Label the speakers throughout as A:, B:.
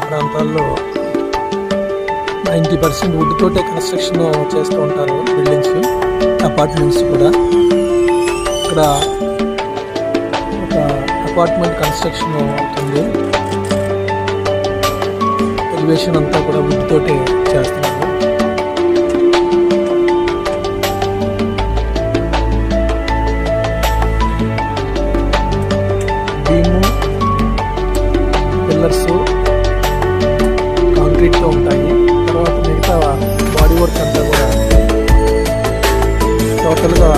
A: ప్రాంతాల్లో 90% వుడ్ తోటే కన్స్ట్రక్షన్ చేస్తూ ఉంటారు. బిల్డింగ్స్, అపార్ట్మెంట్స్ కూడా. ఇక్కడ ఒక అపార్ట్మెంట్ కన్స్ట్రక్షన్ అవుతుంది. ఎలివేషన్ అంతా కూడా వుడ్ తోటే చేస్తున్నారు. బీము, పిల్లర్స్ కాంక్రీట్తో ఉంటాయి. తర్వాత మిగతా బాడీ వర్క్ అంతా కూడా టోటల్గా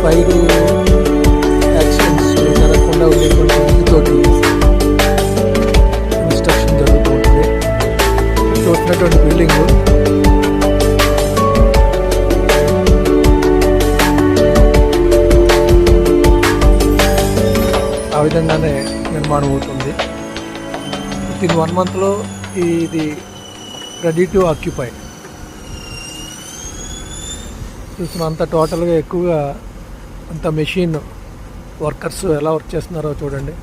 A: ఫైర్ యాక్సిడెంట్స్ జరగకుండా ఉండేటువంటి ఇంటితోటి కన్స్ట్రక్షన్ జరుగుతూ ఉంటుంది. చూస్తున్నటువంటి బిల్డింగ్ ఆ విధంగానే నిర్మాణం అవుతుంది. వితిన్ 1 monthలో ఇది రెడీ టు ఆక్యుపై. చూసిన అంత టోటల్గా ఎక్కువగా అంత మెషిన్ వర్కర్స్ ఎలా వర్క్ చేస్తున్నారో చూడండి.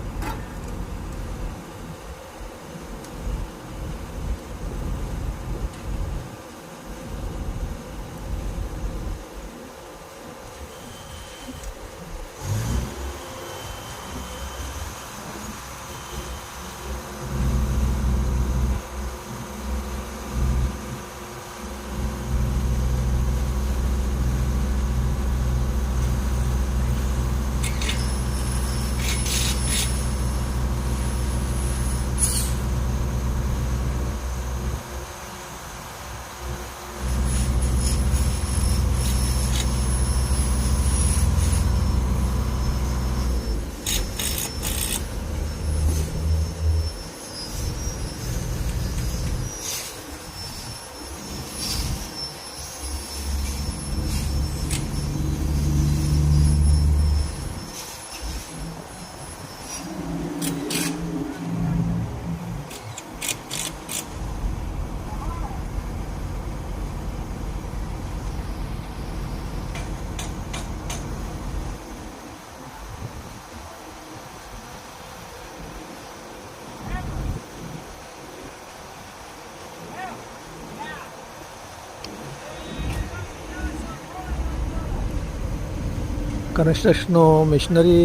A: కన్స్ట్రక్షన్ మిషనరీ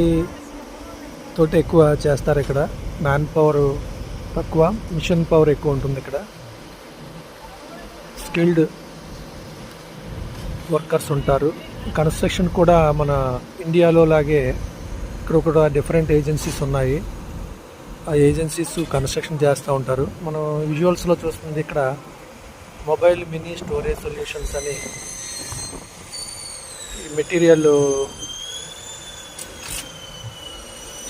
A: తోటి ఎక్కువ చేస్తారు. ఇక్కడ మ్యాన్ పవర్ తక్కువ, మిషన్ పవర్ ఎక్కువ ఉంటుంది. ఇక్కడ స్కిల్డ్ వర్కర్స్ ఉంటారు. కన్స్ట్రక్షన్ కూడా మన ఇండియాలో లాగే ఇక్కడ కూడా డిఫరెంట్ ఏజెన్సీస్ ఉన్నాయి. ఆ ఏజెన్సీస్ కన్స్ట్రక్షన్ చేస్తూ ఉంటారు. మనం విజువల్స్లో చూస్తుంది ఇక్కడ మొబైల్ మినీ స్టోరేజ్ సొల్యూషన్స్ అని మెటీరియల్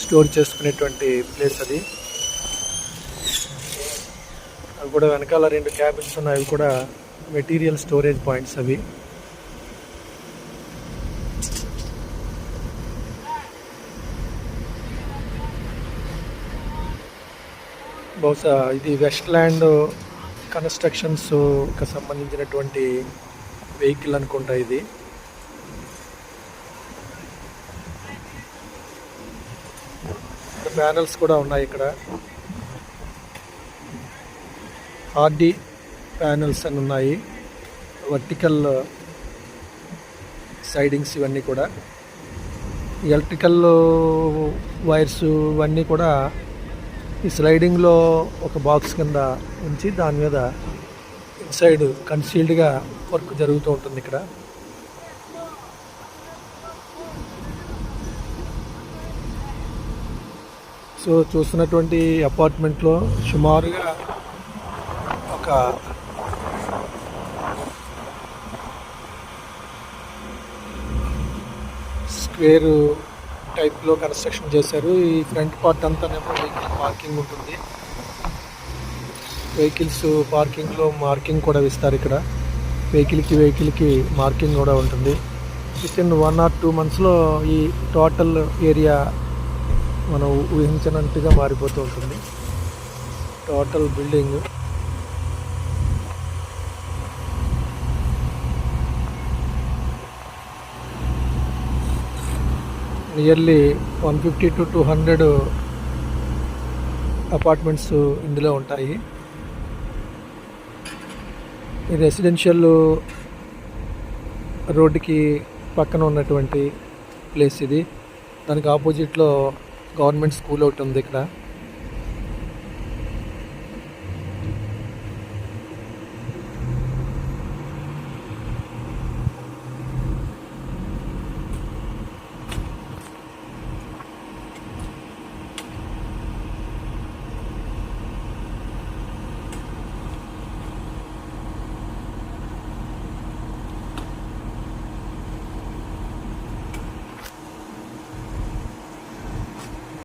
A: స్టోర్ చేసుకునేటువంటి ప్లేస్ అది. అవి కూడా వెనకాల 2 క్యాబిన్స్ ఉన్నాయి. అవి కూడా మెటీరియల్ స్టోరేజ్ పాయింట్స్ అవి. బహుశా ఇది వెస్ట్ ల్యాండ్ కన్స్ట్రక్షన్స్కి సంబంధించినటువంటి వెహికల్ అనుకుంటా ఇది. ప్యానల్స్ కూడా ఉన్నాయి ఇక్కడ. ఆర్డి ప్యానల్స్ అని ఉన్నాయి. వర్టికల్ సైడింగ్స్ ఇవన్నీ కూడా. ఎలక్ట్రికల్ వైర్స్ ఇవన్నీ కూడా ఈ స్లైడింగ్లో ఒక బాక్స్ కింద ఉంచి దాని మీద ఇన్సైడ్ కన్సీల్డ్గా వర్క్ జరుగుతూ ఉంటుంది ఇక్కడ. సో చూస్తున్నటువంటి అపార్ట్మెంట్లో సుమారుగా ఒక స్క్వేర్ టైప్లో కన్స్ట్రక్షన్ చేశారు. ఈ ఫ్రంట్ పార్ట్ అంతానేమో వెహికల్ పార్కింగ్ ఉంటుంది. వెహికల్స్ పార్కింగ్లో మార్కింగ్ కూడా ఇస్తారు. ఇక్కడ వెహికల్కి మార్కింగ్ కూడా ఉంటుంది. వితిన్ 1 or 2 monthsలో ఈ టోటల్ ఏరియా మనం ఊహించినట్టుగా మారిపోతూ ఉంటుంది. Total building nearly 150 to 200 apartments ఇందులో ఉంటాయి. ఈ రెసిడెన్షియల్ రోడ్డుకి పక్కన ఉన్నటువంటి ప్లేస్ ఇది. దానికి ఆపోజిట్లో గవర్నమెంట్ స్కూల్ ఒకటి ఉంది ఇక్కడ.